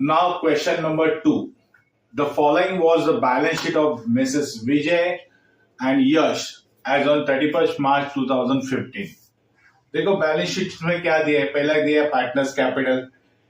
Now question number 2. The following was the balance sheet of Mrs. Vijay and Yash as on 31st March 2015. देखो balance sheet में क्या दिया है, पहला दिया है partners capital,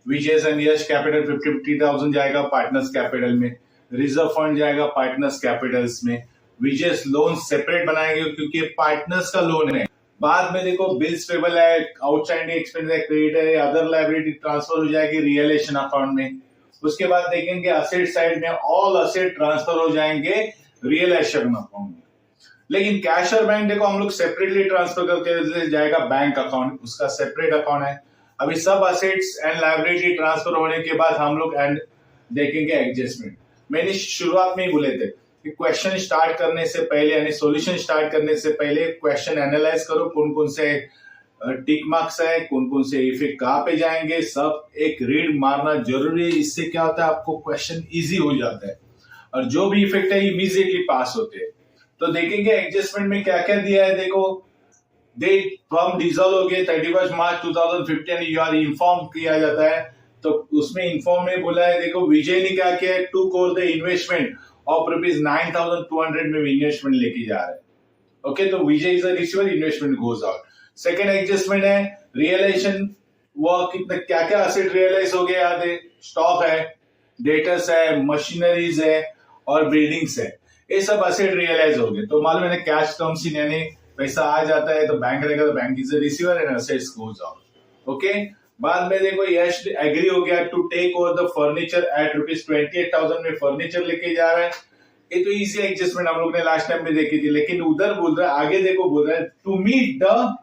Vijay and Yash capital 50,000 जाएगा पार्टनर्स कैपिटल में, रिजर्व फंड जाएगा पार्टनर्स कैपिटल्स में, विजय लोन सेपरेट बनाएंगे क्योंकि पार्टनर्स का लोन है। बाद में देखो बिल्स पेबल है, आउटस्टैंडिंग एक्सपेंस है, क्रेडिट है, अदर लायबिलिटी ट्रांसफर हो जाएगी रियलाइजेशन अकाउंट में। उसके बाद देखेंगे असेट साइड में ऑल असेट ट्रांसफर हो जाएंगे रियलाइजेशन अकाउंट में। लेकिन कैश और बैंक देखो हम लोग सेपरेटली ट्रांसफर करके जाएगा बैंक अकाउंट, उसका सेपरेट अकाउंट है। अभी सब असेट्स एंड लायबिलिटी ट्रांसफर होने के बाद हम लोग एंड देखेंगे एडजस्टमेंट। मैंने शुरुआत में ही बोले थे कि क्वेश्चन स्टार्ट करने से पहले यानी सॉल्यूशन स्टार्ट करने से पहले क्वेश्चन एनालाइज करो, कौन कौन से टिक मार्क्स है, कौन कौन से इफेक्ट कहाँ पे जाएंगे, सब एक रीड मारना जरूरी है। इससे क्या होता है, आपको क्वेश्चन इजी हो जाता है और जो भी इफेक्ट है इमीडिएटली पास होते हैं। तो देखेंगे एडजस्टमेंट में क्या क्या दिया है। देखो डेट फर्म डिसॉल्व हो गए 31 मार्च 2015 यू आर इन्फॉर्म किया जाता है, तो उसमें इन्फॉर्म में बोला है। देखो विजय ने क्या किया है, to core the investment of ₹9,200 में इन्वेस्टमेंट लेके जा रहे हैं। ओके, तो Vijay is a receiver, investment goes out. Second adjustment है रियलाइजेशन, वो कितना क्या क्या असेट रियलाइज हो गया, याद है, स्टॉक है, डेटर्स है, मशीनरीज है और बिल्डिंग्स है, ये सब असेट रियलाइज हो गए। तो मालूम है कैश कम्स इन यानी पैसा आ जाता है तो बैंक रहेगा, तो bank is a receiver and assets goes out. Okay, बाद में देखो यश एग्री हो गया to take over the furniture at ₹28,000 में फर्नीचर लेके जा रहा है। ये तो इजी एडजस्टमेंट हम लोग ने लास्ट टाइम में देखी थी, लेकिन उधर बोल रहा है, आगे देखो बोल रहा है टू मीट द,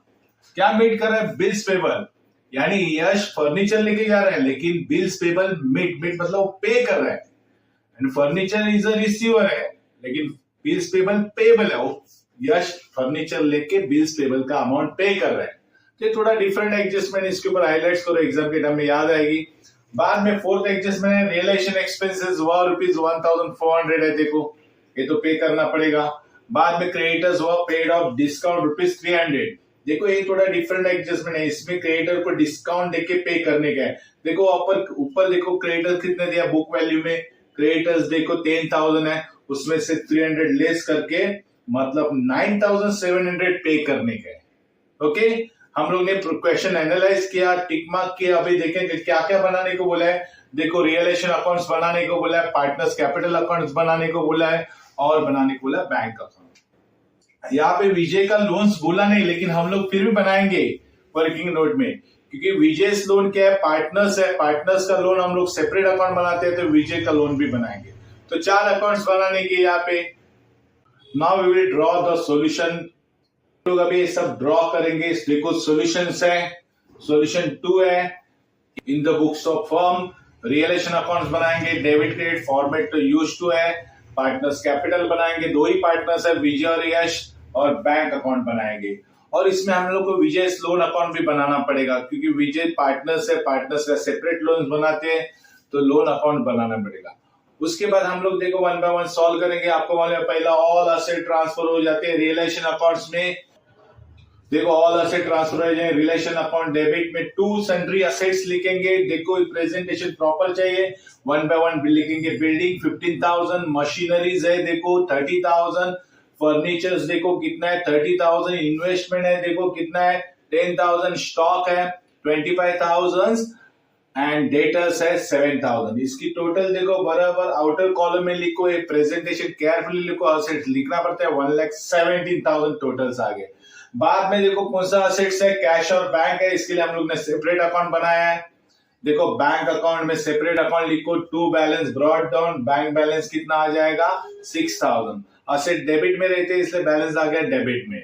क्या मीट कर रहा है, बिल्स पेबल। यानी यश फर्नीचर लेके जा रहा है लेकिन बिल्स पेबल मीट मतलब पे कर रहा है, and furniture is a receiver है लेकिन बिल्स पेबल पेबल है। वो यश फर्नीचर लेके बिल्स पेबल का अमाउंट पे कर रहा है। तो थोड़ा डिफरेंट एडजस्टमेंट, इसके ऊपर हाईलाइट्स करो, एग्जाम के टाइम में याद आएगी। बाद में फोर्थ एडजस्टमेंट है रियलाइजेशन एक्सपेंसेस, वह ₹1,400 है, देखो ये तो पे करना पड़ेगा। बाद में क्रेडिटर्स हुआ पेड ऑफ डिस्काउंट ₹300, देखो ये थोड़ा डिफरेंट एडजस्टमेंट है, इसमें क्रेडिटर को डिस्काउंट देके पे करने का है। देखो ऊपर देखो क्रेडिटर कितने दिया बुक वैल्यू में, क्रेडिटर्स देखो 10,000 है, उसमें से 300 लेस करके मतलब 9,700 पे करने का है। ओके, हम लोग ने क्वेश्चन एनालाइज किया, टिक मार्क किया। अभी देखेंगे क्या क्या बनाने को बोला है। देखो रियलाइजेशन अकाउंट्स बनाने को बोला है, पार्टनर्स कैपिटल अकाउंट्स बनाने को बोला है और बनाने को बोला है बैंक अकाउंट। यहाँ पे विजय का लोन्स बोला नहीं, लेकिन हम लोग फिर भी बनाएंगे वर्किंग नोट में, क्योंकि विजय लोन क्या है, पार्टनर्स है, पार्टनर्स का लोन हम लोग सेपरेट अकाउंट बनाते हैं, तो विजय का लोन भी बनाएंगे। तो 4 अकाउंट्स बनाने के यहाँ पे। Now we will draw the solution. लोग अभी सब ड्रॉ करेंगे। देखो सॉल्यूशंस है, सॉल्यूशन 2 है in the books of firm, realization accounts बनाएंगे, डेबिट क्रेडिट फॉर्मेट तो यूज टू है, पार्टनर्स कैपिटल बनाएंगे, 2 ही पार्टनर्स है विजय और यश, और बैंक अकाउंट बनाएंगे। और इसमें हम लोग को विजय लोन अकाउंट भी बनाना पड़ेगा, क्योंकि विजय पार्टनर्स है, पार्टनर्स का सेपरेट लोन बनाते हैं, तो लोन अकाउंट बनाना पड़ेगा। उसके बाद हम लोग देखो 1 बाय 1 सॉल्व करेंगे। आपको मालूम है पहला ऑल असेट ट्रांसफर हो जाते हैं रियलाइजेशन अकाउंट्स में। देखो ऑल असेट ट्रांसफर हो जाए रिलेशन अकाउंट डेबिट में, 2 सन्ड्री असेट्स लिखेंगे। देखो प्रेजेंटेशन प्रॉपर चाहिए, 1 बाय 1 लिखेंगे। बिल्डिंग 15,000, मशीनरीज है देखो 30,000, फर्नीचर्स देखो कितना है 30,000, इन्वेस्टमेंट है देखो कितना है 10,000, स्टॉक है 25,000 एंड डेटर्स है 7,000। इसकी टोटल देखो बराबर आउटर कॉलम में लिखो, ये प्रेजेंटेशन केयरफुली लिखो, असेट्स लिखना पड़ता है 1,17,000 टोटल्स आ गए। बाद में देखो कौन सा असेट्स है, कैश और बैंक है, इसके लिए हम लोग ने सेपरेट अकाउंट बनाया है। देखो बैंक अकाउंट में सेपरेट अकाउंट लिखो, to balance brought down, bank balance कितना आ जाएगा 6,000। असेट डेबिट में रहते हैं इसलिए बैलेंस आ गया डेबिट में।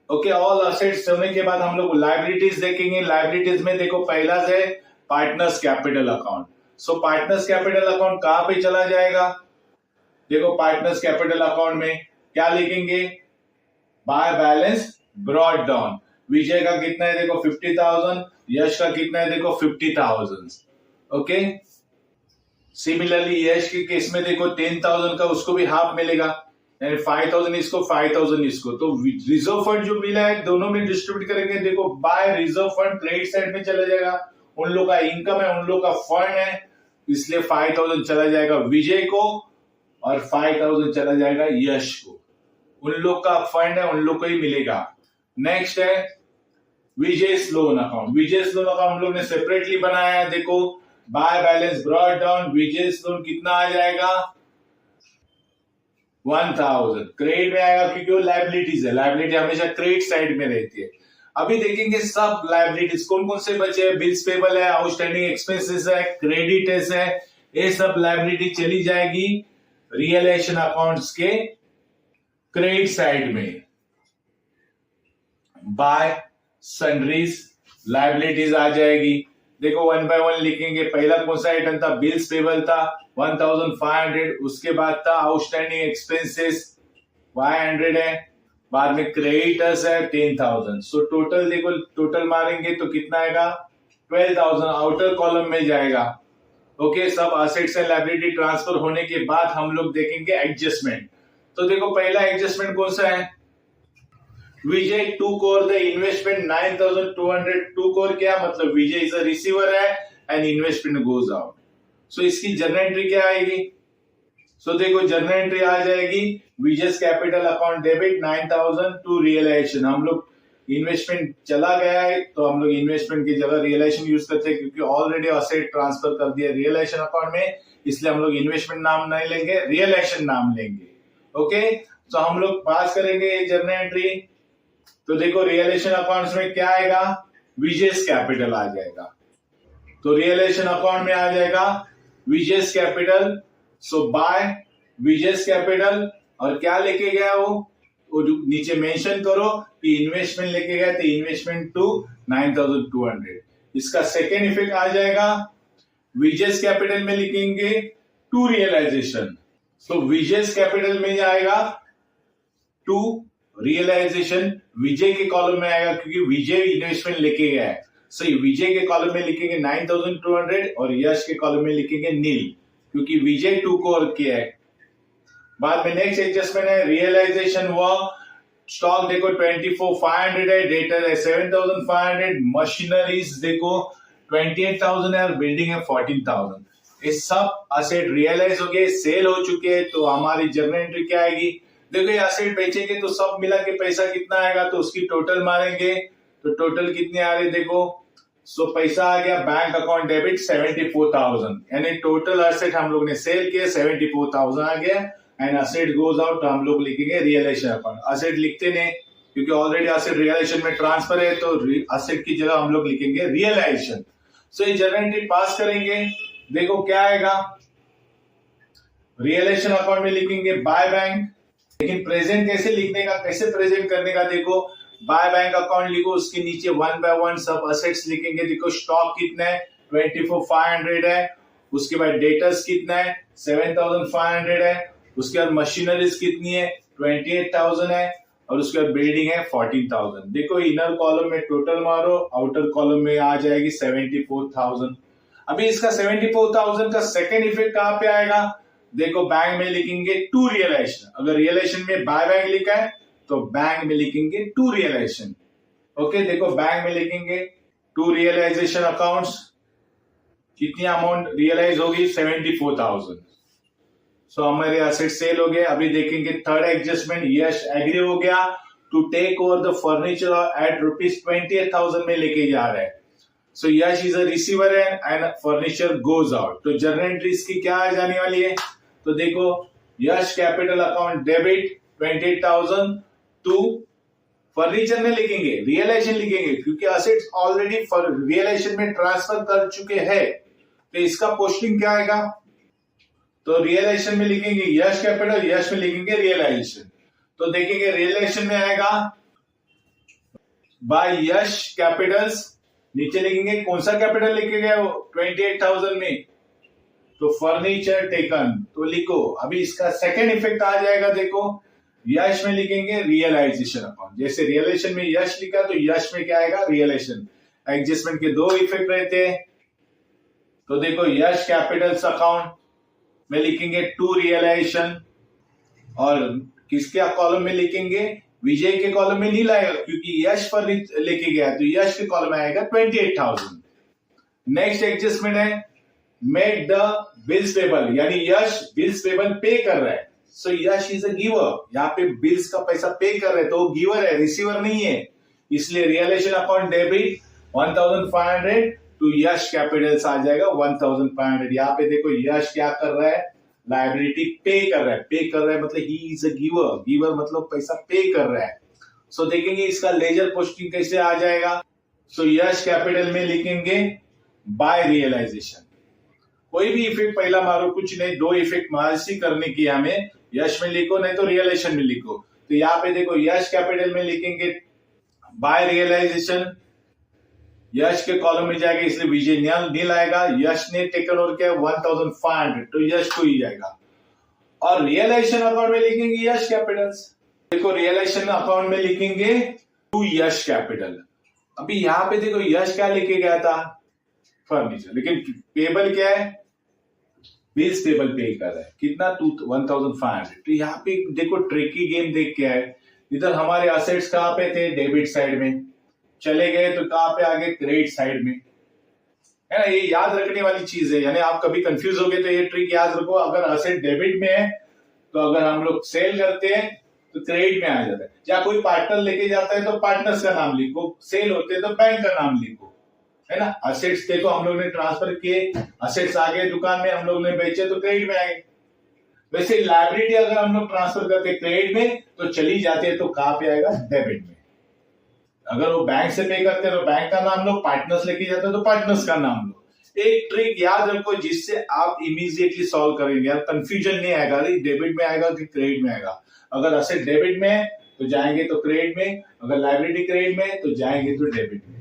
ओके, ऑल असेट्स होने के बाद हम लोग लाइबिलिटीज देखेंगे। लाइबिलिटीज में देखो पहला है पार्टनर्स कैपिटल अकाउंट। सो पार्टनर्स कैपिटल अकाउंट कहां पे चला जाएगा, देखो पार्टनर्स कैपिटल अकाउंट में क्या लिखेंगे, बाय बैलेंस ब्रॉट डाउन। विजय का कितना है देखो 50,000, यश का कितना है देखो 50,000। ओके, सिमिलरली यश के केस में देखो 10,000 का उसको भी हाफ मिलेगा, यानी 5,000 इसको 5,000 इसको। तो रिजर्व फंड जो मिला है दोनों में डिस्ट्रीब्यूट करेंगे। देखो by reserve fund credit side में चला जाएगा, उन लोग का इनकम है, उन लोग का फंड है, इसलिए 5000 चला जाएगा विजय को और 5000 चला जाएगा यश को। उन लोग का फंड है, उन लोग को ही मिलेगा। नेक्स्ट है विजय लोन अकाउंट। विजय लोन अकाउंट हम लोग ने सेपरेटली बनाया है। देखो by balance brought down, Vijay loan कितना आ जाएगा 1000 क्रेडिट में आएगा क्योंकि वो लाइबिलिटीज है। लाइबिलिटी हमेशा क्रेडिट साइड में रहती है। अभी देखेंगे सब लाइबिलिटीज कौन कौन से बचे हैं। बिल्स पेबल है, आउटस्टैंडिंग एक्सपेंसेस है, क्रेडिटर्स है, ये सब लाइबिलिटी चली जाएगी रियलाइजेशन अकाउंट्स के क्रेडिट साइड में। बाय सन्ड्रीज लाइबिलिटीज आ जाएगी। देखो 1 बाय 1 लिखेंगे। पहला कौन सा आइटम था, बिल्स पेबल था 1500, उसके बाद था आउटस्टैंडिंग एक्सपेंसेस 500 है, बाद में क्रेडिटर्स है 10,000। सो टोटल देखो, टोटल मारेंगे तो कितना आएगा 12,000 आउटर कॉलम में जाएगा। ओके, सब असेट्स एंड लायबिलिटी ट्रांसफर होने के बाद हम लोग देखेंगे एडजस्टमेंट। तो देखो पहला एडजस्टमेंट कौन सा है, विजय 2 करोड़ द इन्वेस्टमेंट 9,200। 2 करोड़ क्या मतलब, विजय इज अ रिसीवर है एंड इन्वेस्टमेंट गोज आउट। सो इसकी जर्नल एंट्री क्या आएगी, सो देखो जर्नल एंट्री आ जाएगी Vijay's capital account debit 9,000 to realization. हम लोग इन्वेस्टमेंट चला गया है तो हम लोग इन्वेस्टमेंट की जगह रियलाइजेशन यूज करते हैं क्योंकि ऑलरेडी असेट ट्रांसफर कर दिया रियलाइजेशन अकाउंट में, इसलिए हम लोग इन्वेस्टमेंट नाम नहीं लेंगे, रियलाइजेशन नाम लेंगे। ओके, तो हम लोग पास करेंगे जर्नल एंट्री। तो देखो रियलाइजेशन अकाउंट्स में क्या आएगा, विजयस कैपिटल आ जाएगा। तो रियलाइजेशन अकाउंट में आ जाएगा विजयस कैपिटल। सो बाय विजयस कैपिटल और क्या लेके गया वो नीचे मेंशन करो कि इन्वेस्टमेंट लेके गया तो इन्वेस्टमेंट टू 9,200। इसका सेकेंड इफेक्ट आ जाएगा विजयस कैपिटल में लिखेंगे to realization. So Vijay's capital में आएगा टू रियलाइजेशन, विजय के कॉलम में आएगा क्योंकि विजय इन्वेस्टमेंट लेके गया है। सही, विजय के कॉलम में लिखेंगे 9,200 और यश के कॉलम में लिखेंगे नील क्योंकि विजय 2 करोड़ किया है। बाद में नेक्स्ट एडजस्टमेंट है रियलाइजेशन हुआ। स्टॉक देखो 24,500 है, डेटर है 7,500, मशीनरीज देखो 28,000 है और बिल्डिंग है 14,000। ये सब असेट रियलाइज हो गए, सेल हो चुके हैं। तो हमारी जर्नल एंट्री क्या आएगी, देखो ये असेट बेचेंगे तो सब मिला के पैसा कितना आएगा, तो उसकी टोटल मारेंगे। तो टोटल कितने आ रहे देखो, सो पैसा आ गया बैंक अकाउंट डेबिट 74,000, यानी टोटल असेट हम लोग ने सेल किया 74,000 आ गया एंड असेट गोज आउट। तो हम लोग लिखेंगे रियलाइजेशन अकाउंट। असेट लिखते नहीं क्योंकि ऑलरेडी असेट रियलाइजेशन में ट्रांसफर है, तो असेट की जगह हम लोग लिखेंगे रियलाइजेशन। सो ये जर्नल एंट्री पास करेंगे। देखो क्या आएगा, रियलाइजेशन अकाउंट में लिखेंगे बाय बैंक, लेकिन प्रेजेंट कैसे लिखने का, कैसे प्रेजेंट करने का, देखो बाय बैंक अकाउंट लिखो, उसके नीचे 1 बाय 1 सब असेट्स लिखेंगे। देखो स्टॉक कितना है 24,500 है, उसके बाद डेटर्स कितना है 7,500 है, उसके बाद मशीनरीज कितनी है 28,000 है और उसके बाद बिल्डिंग है 14,000। देखो इनर कॉलम में टोटल मारो, आउटर कॉलम में आ जाएगी 74,000। अभी इसका 74,000 का सेकेंड इफेक्ट कहां पे आएगा, देखो बैंक में लिखेंगे टू रियलाइजेशन। अगर रियलाइजेशन में बाय बैंक लिखा है तो बैंक में लिखेंगे टू रियलाइजेशन। ओके, देखो बैंक में लिखेंगे टू रियलाइजेशन अकाउंट्स, कितनी अमाउंट रियलाइज होगी 74,000। सो हमारे असेट सेल हो गए। अभी देखेंगे थर्ड एडजस्टमेंट, यश एग्री हो गया to take over the furniture at ₹28,000 में लेके जा रहे हैं। So Yash is a receiver and furniture goes out. तो जर्नल एंट्री इसकी क्या आ जाने वाली है, तो देखो Yash capital account debit 28,000 to furniture में लिखेंगे, रियलाइजेशन लिखेंगे क्योंकि असेट्स ऑलरेडी रियलाइजेशन में ट्रांसफर कर चुके हैं। तो इसका पोस्टिंग क्या आएगा, तो रियलाइजेशन में लिखेंगे यश कैपिटल, यश में लिखेंगे रियलाइजेशन। तो देखेंगे रियलाइजेशन में आएगा बाय यश कैपिटल्स, नीचे लिखेंगे कौन सा कैपिटल लिखे गया 28,000 में, तो फर्नीचर टेकन। तो लिखो अभी इसका सेकेंड इफेक्ट आ जाएगा। देखो यश में लिखेंगे रियलाइजेशन अकाउंट, जैसे रियलाइजेशन में यश लिखा तो यश में क्या आएगा रियलाइजेशन। एडजस्टमेंट के दो इफेक्ट रहते हैं। तो देखो यश कैपिटल्स अकाउंट में लिखेंगे टू रियलाइजेशन और किसके कॉलम में लिखेंगे, विजय के कॉलम में नहीं लाएगा क्योंकि यश पर लेके गया तो यश के कॉलम में आएगा 28,000। नेक्स्ट एडजस्टमेंट है मेड द बिल्स पेबल, यानी यश बिल्स पेबल पे कर रहा है। सो यश इज अ गिवर, यहाँ पे बिल्स का पैसा पे कर रहे हैं तो वो गिवर है, रिसीवर नहीं है। इसलिए realisation account debit 1500 to Yash capitals आ जाएगा 1500। यहाँ पे देखो यश क्या कर रहा है, लाइबिलिटी पे कर रहा है। पे कर रहा है मतलब he is a giver, giver मतलब पैसा पे कर रहा है। सो देखेंगे इसका लेजर पोस्टिंग कैसे आ जाएगा। सो यश कैपिटल में लिखेंगे बाय रियलाइजेशन। कोई भी इफेक्ट पहला मारो, कुछ नहीं, दो इफेक्ट मार्सी करने की हमें, यश में लिखो नहीं तो रियलाइजेशन में लिखो। तो यहाँ पे देखो यश कैपिटल में लिखेंगे बाय रियलाइजेशन, यश के कॉलम में जाएगा इसलिए विजय नील आएगा। यश ने टेकन ओवर किया 1500 तो यश को ही जाएगा। और रियलाइजेशन अकाउंट में लिखेंगे यश कैपिटल्स। देखो रियलाइजेशन अकाउंट में लिखेंगे टू यश कैपिटल। अभी यहाँ पे देखो यश क्या लिखे गया था, फर्नीचर, लेकिन पेबल क्या है, बिल्स पेबल पे कर रहा है कितना 1500। तो यहाँ पे देखो ट्रिकी गेम देख क्या है, इधर हमारे असेट्स कहाँ पे थे, डेबिट साइड में चले गए तो कहाँ पे आगे, क्रेडिट साइड में, है ना। ये याद रखने वाली चीज है, यानी आप कभी कंफ्यूज हो गए तो ये ट्रिक याद रखो। अगर असेट डेबिट में है तो अगर हम लोग सेल करते हैं तो क्रेडिट में आ जाता है, या कोई पार्टनर लेके जाता है तो पार्टनर्स का नाम लिखो, सेल होते हैं तो बैंक का नाम लिखो, है ना। असेट्स देखो हम लोग ने ट्रांसफर किए, असेट्स आ गए दुकान में, हम लोग ने बेचे तो क्रेडिट में आए। वैसे लायबिलिटी अगर हम लोग ट्रांसफर करते क्रेडिट में तो चली जाती है तो कहां पे आएगा, डेबिट में। अगर वो बैंक से पे करते हैं तो बैंक का नाम लो, पार्टनर्स लेके जाते हैं तो पार्टनर्स का नाम लो। एक ट्रिक याद रखो जिससे आप इमीडिएटली सॉल्व करेंगे, यार कंफ्यूजन नहीं आएगा, डेबिट में आएगा कि क्रेडिट में आएगा। अगर असेट डेबिट में है तो जाएंगे तो क्रेडिट में, अगर लायबिलिटी क्रेडिट में है तो जाएंगे तो डेबिट में।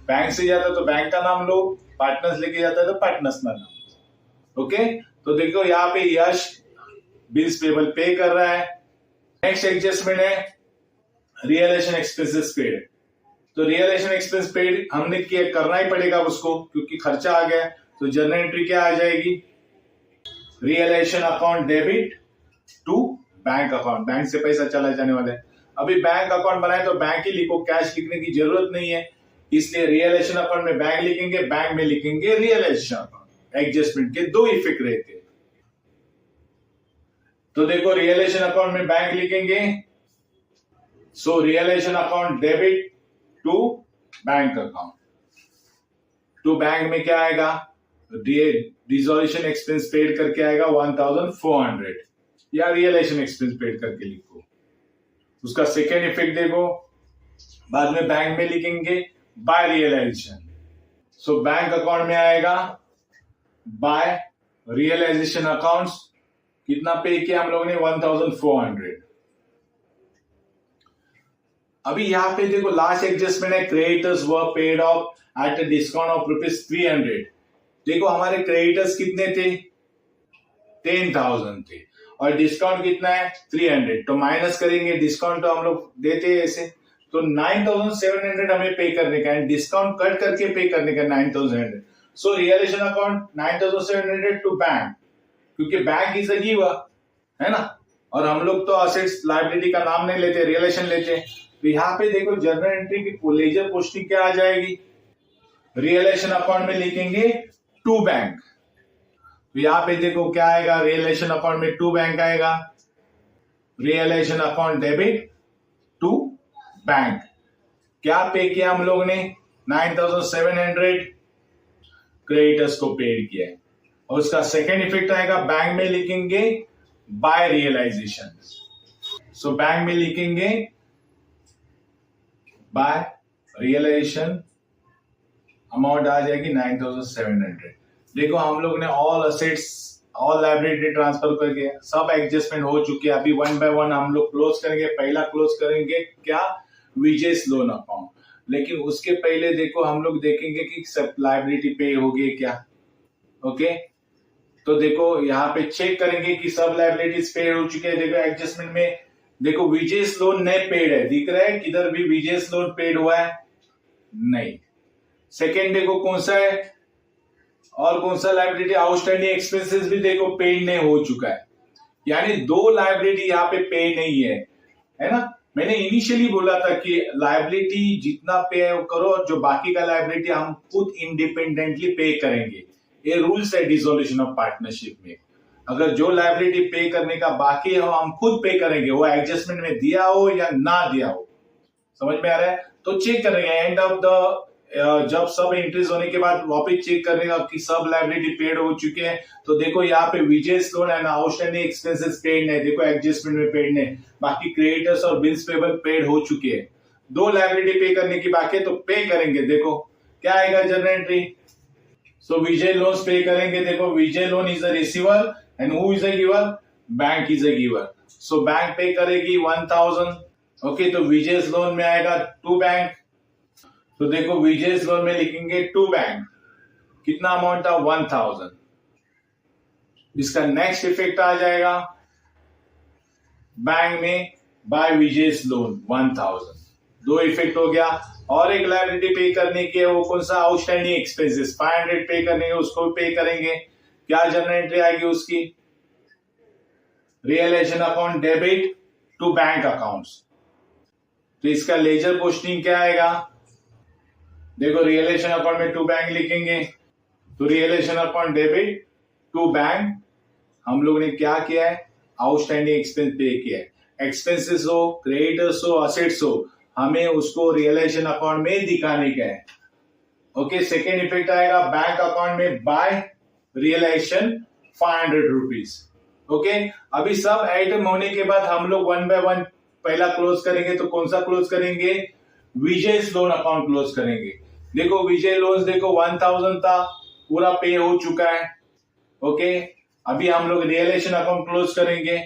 बैंक से जाता है तो बैंक का नाम लो, पार्टनर्स लेके जाता है तो पार्टनर्स का नाम। ओके, तो देखो यहाँ पे यश बिल्स पेबल पे कर रहा है। नेक्स्ट एडजस्टमेंट है रियलाइजेशन एक्सपेंसेस पेड। तो रियलाइजेशन एक्सपेंस पेड हमने किया, करना ही पड़ेगा उसको क्योंकि खर्चा आ गया। तो जर्नल एंट्री क्या आ जाएगी, realization account debit to bank account, bank से पैसा चला जाने वाला है। अभी बैंक अकाउंट बनाए तो बैंक ही लिखो, कैश लिखने की जरूरत नहीं है, इसलिए रियलाइजेशन अकाउंट में बैंक लिखेंगे, बैंक में लिखेंगे रियलाइजेशन अकाउंट। एडजस्टमेंट के दो इफेक्ट रहते हैं। तो देखो रियलाइजेशन अकाउंट में बैंक लिखेंगे, so realisation account debit to bank account. To bank में क्या आएगा, डिसोल्यूशन एक्सपेंस पेड करके आएगा 1400, या रियलाइजेशन एक्सपेंस पेड करके लिखो। उसका सेकेंड इफेक्ट देखो, बाद में बैंक में लिखेंगे by realization, so bank account में आएगा बाय रियलाइजेशन अकाउंट्स। कितना पे किया हम लोगों ने, 1400। अभी यहाँ पे देखो लास्ट एडजस्टमेंट है, creditors were paid of at a discount of ₹300। देखो हमारे क्रेडिटर्स कितने थे, 10,000 थे, और डिस्काउंट कितना है 300। तो माइनस करेंगे, डिस्काउंट तो हम लोग देते हैं ऐसे, तो 9,700 हमें पे करने का है, डिस्काउंट कट करके पे करने का 9,700। सो रियलाइजेशन अकाउंट 9,700 टू बैंक, क्योंकि बैंक इज अ गिवर, है ना। और हम लोग तो असेट्स लायबिलिटी का नाम नहीं लेते, रियलाइजेशन लेते। तो यहाँ पे देखो जर्नल एंट्री की लेजर पोस्टिंग क्या आ जाएगी, रियलाइजेशन अकाउंट में लिखेंगे टू बैंक। तो यहाँ पे देखो क्या आएगा, रियलाइजेशन अकाउंट में टू बैंक आएगा, realization account debit to bank. क्या पे किया हम लोग ने, 9,700 क्रेडिटर्स को पेड किया है। और उसका सेकेंड इफेक्ट आएगा, बैंक में लिखेंगे बाय रियलाइजेशन, सो बैंक में लिखेंगे बाय रियलाइजेशन, अमाउंट आ जाएगी 9,700। देखो हम लोग ने all assets all liability transfer करके सब एडजस्टमेंट हो चुके हैं। अभी वन बाय वन हम लोग क्लोज करेंगे। पहला क्लोज करेंगे क्या, विजयस लोन अकाउंट, लेकिन उसके पहले देखो हम लोग देखेंगे कि सब लायबिलिटी पे हो गई क्या। ओके, तो देखो यहाँ पे चेक करेंगे कि सब लायबिलिटीज पेड हो चुके हैं। देखो एडजस्टमेंट में देखो विजयस लोन नहीं पेड है, दिख रहा है किधर भी विजयस लोन पेड हुआ है, नहीं। सेकेंड देखो कौन सा है, और कौन सा लायबिलिटी, आउटस्टैंडिंग एक्सपेंसेस भी देखो पेड नहीं हो चुका है, यानी दो लायबिलिटी यहाँ पे पे नहीं है ना। मैंने इनिशियली बोला था कि लायबिलिटी जितना पे करो, जो बाकी का लायबिलिटी हम खुद इंडिपेंडेंटली पे करेंगे, ये रूल्स है डिसोल्यूशन ऑफ पार्टनरशिप में। अगर जो लायबिलिटी पे करने का बाकी हो हम खुद पे करेंगे, वो एडजस्टमेंट में दिया हो या ना दिया हो, समझ में आ रहा है? तो चेक करेंगे एंड ऑफ द जब सब एंट्रीज होने के बाद वापस चेक करेगा कि सब लायबिलिटी पेड हो चुके हैं। तो देखो यहाँ पे wages loan and outstanding expenses paid नहीं, देखो एडजस्टमेंट में पेड नहीं, बाकी क्रेडिटर्स और बिल्स पेबल पेड हो चुके हैं। दो लायबिलिटी पे करने की बाकी है तो पे करेंगे। देखो क्या आएगा journal entry. So Vijay loans pay करेंगे। देखो Vijay loan is a receiver and who is a giver, bank is a giver. So bank pay करेगी 1000। ओके, तो विजय लोन में आएगा टू बैंक। तो देखो विजय लोन में लिखेंगे टू बैंक, कितना अमाउंट था 1000। इसका नेक्स्ट इफेक्ट आ जाएगा बैंक में बाय विजय लोन 1000। दो इफेक्ट हो गया। और एक लायबिलिटी पे करने की है, वो कौन सा, आउटस्टैंडिंग एक्सपेंसेस 500 पे करने है, उसको पे करेंगे। क्या जर्नल एंट्री आएगी उसकी, realization account debit to bank accounts. तो इसका लेजर पोस्टिंग क्या आएगा, देखो रियलाइजेशन अकाउंट में टू बैंक लिखेंगे। तो realization account debit to bank, हम लोग ने क्या किया है, आउटस्टैंडिंग एक्सपेंस पे किया है। एक्सपेंसेस हो, क्रेडिटर्स हो, असेट्स हो, हमें उसको रियलाइजेशन अकाउंट में दिखाने का है। ओके, सेकेंड इफेक्ट आएगा बैंक अकाउंट में बाय रियलाइजेशन 500 रुपीज। ओके, अभी सब आइटम होने के बाद हम लोग वन बाय वन पहला क्लोज करेंगे। तो कौन सा क्लोज करेंगे, विजय लोन अकाउंट क्लोज करेंगे। देखो विजय लोन देखो 1000 था, पूरा पे हो चुका है। ओके, अभी हम लोग रियलाइजेशन अकाउंट क्लोज करेंगे।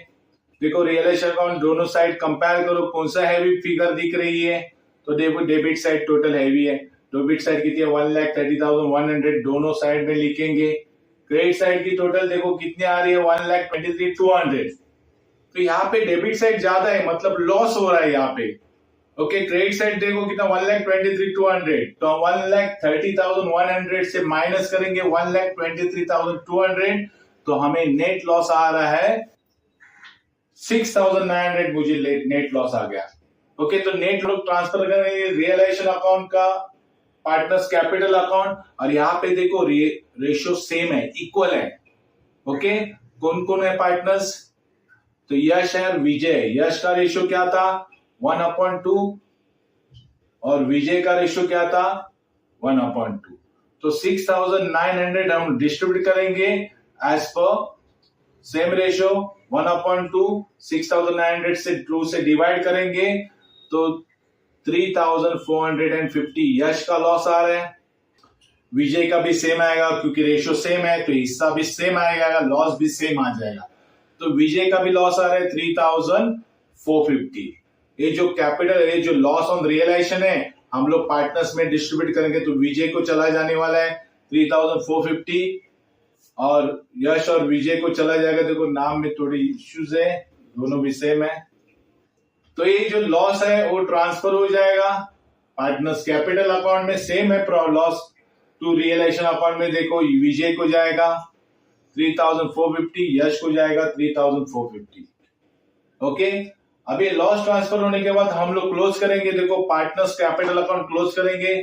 देखो रियलाइजेशन अकाउंट दोनों साइड कंपेयर करो, कौन सा हैवी फिगर दिख रही है। तो देखो डेबिट साइड टोटल हैवी है, डेबिट साइड कितनी है 1,30,100, दोनों साइड में लिखेंगे। क्रेडिट साइड की टोटल देखो कितनी आ रही है 1,23,200। तो यहाँ पे डेबिट साइड ज्यादा है, मतलब लॉस हो रहा है यहाँ पे। ओके, क्रेडिट साइड देखो कितना 1,23,200, तो 1,30,100 से माइनस करेंगे 1,23,200, तो हमें नेट लॉस आ रहा है 6,900। मुझे नेट लॉस आ गया। ओके, तो नेट लोग ट्रांसफर करेंगे रियलाइजेशन अकाउंट का पार्टनर्स कैपिटल अकाउंट, और यहाँ पे देखो रेशियो सेम है, इक्वल है। ओके, कौन कौन है पार्टनर्स, तो यश है और विजय। यश का रेशियो क्या था 1/2 और विजय का रेशियो क्या था 1/2। तो 6,900 हम डिस्ट्रीब्यूट करेंगे एज पर सेम रेशियो 1/2, 6,900 से 2 से डिवाइड करेंगे तो 3,450 यश का लॉस आ रहा है। विजय का भी सेम आएगा क्योंकि रेशियो सेम है, तो हिस्सा भी सेम आएगा, लॉस भी सेम आ जाएगा। तो विजय का भी लॉस आ रहा है 3,450। ये जो कैपिटल, ये जो लॉस ऑन रियलाइजेशन है हम लोग पार्टनर्स में डिस्ट्रीब्यूट करेंगे, तो विजय को चला जाने वाला है 3,450 और यश और विजय को चला जाएगा, देखो नाम में थोड़ी इश्यूज है, दोनों भी सेम है। तो ये जो लॉस है वो ट्रांसफर हो जाएगा पार्टनर्स कैपिटल अकाउंट में, सेम है लॉस टू रियलाइजेशन अकाउंट में। देखो विजय को जाएगा 3,450, यश को जाएगा 3,450। ओके, अभी लॉस ट्रांसफर होने के बाद हम लोग क्लोज करेंगे। देखो पार्टनर्स कैपिटल अकाउंट क्लोज करेंगे।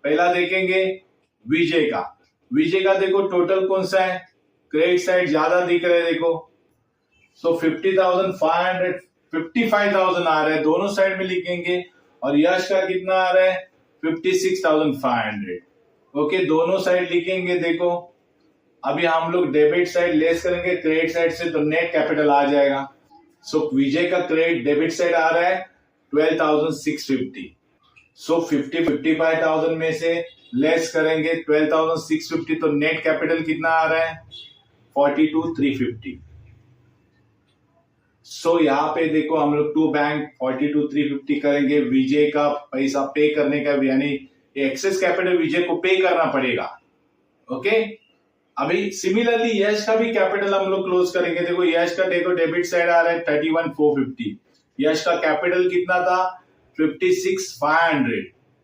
पहला देखेंगे विजय का। विजय का देखो टोटल कौन सा है, क्रेडिट साइड ज्यादा दिख रहा है देखो। सो 50,500, 55,000 आ रहा है, दोनों साइड में लिखेंगे। और यश का कितना आ रहा है 56,500। ओके, दोनों साइड लिखेंगे। देखो अभी हम लोग डेबिट साइड लेस करेंगे क्रेडिट साइड से, तो नेट कैपिटल आ जाएगा। सो विजय का क्रेडिट डेबिट साइड आ रहा है 12,650। सो 55,000 में से लेस करेंगे 12,650, तो नेट कैपिटल कितना आ रहा है 42,350। सो यहाँ पे देखो हम लोग टू बैंक 42,350 करेंगे। विजय का पैसा पे करने का, यानी एक्सेस कैपिटल विजय को पे करना पड़ेगा। ओके, अभी सिमिलरली यश का भी कैपिटल हम लोग क्लोज करेंगे। देखो यश का देखो डेबिट साइड आ रहा है 31,450। यश का कैपिटल कितना था 56,500,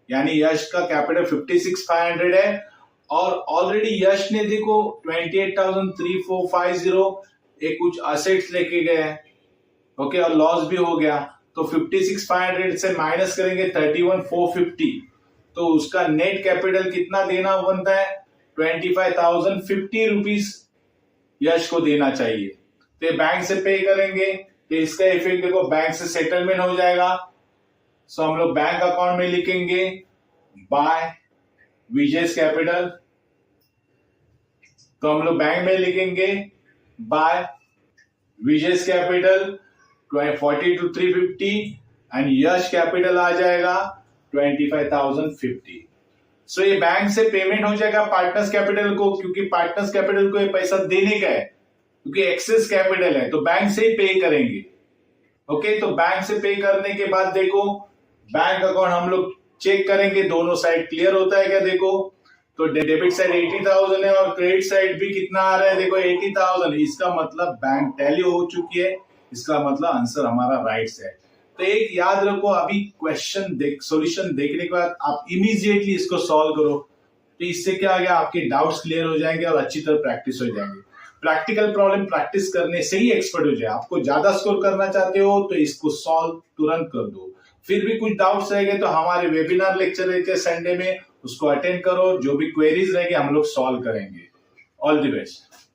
यानी यश का कैपिटल 56,500 है। और ऑलरेडी यश ने देखो 28,3450 एक कुछ असेट्स लेके गए हैं। ओके, और लॉस भी हो गया, तो 56,500 से माइनस करेंगे 31,450, तो उसका नेट कैपिटल कितना देना बनता है 25,050 रुपीज यश को देना चाहिए। तो ये बैंक से पे करेंगे तो इसका इफेक्ट देखो बैंक से सेटलमेंट हो जाएगा। सो हम लोग बैंक अकाउंट में लिखेंगे बाय विजयस कैपिटल। तो हम लोग बैंक में लिखेंगे by Vijay's capital 42,350 and Yash capital आ जाएगा 25,050। सो ये बैंक से पेमेंट हो जाएगा पार्टनर्स कैपिटल को, क्योंकि पार्टनर्स कैपिटल को ये पैसा देने का है, क्योंकि एक्सेस कैपिटल है तो बैंक से ही पे करेंगे। ओके, तो बैंक से पे करने के बाद देखो बैंक अकाउंट हम लोग चेक करेंगे दोनों साइड क्लियर होता है क्या। देखो तो डेबिट साइड 80,000 है और क्रेडिट साइड भी कितना आ रहा है, देखो 80,000। इसका मतलब बैंक टैली हो चुकी है, इसका मतलब आंसर हमारा राइट है। तो एक याद रखो, अभी क्वेश्चन सॉल्यूशन देखने के बाद आप इमीडिएटली इसको सॉल्व करो, तो इससे क्या आ गया, आपके डाउट्स क्लियर हो जाएंगे और अच्छी तरह प्रैक्टिस हो जाएंगे। प्रैक्टिकल प्रॉब्लम प्रैक्टिस करने से ही एक्सपर्ट हो जाए। आपको ज्यादा स्कोर करना चाहते हो तो इसको सॉल्व तुरंत कर दो। फिर भी कुछ डाउट्स रहेंगे तो हमारे वेबिनार लेक्चर रहेंगे संडे में, उसको अटेंड करो। जो भी क्वेरीज रहेंगे हम लोग सॉल्व करेंगे। All the best.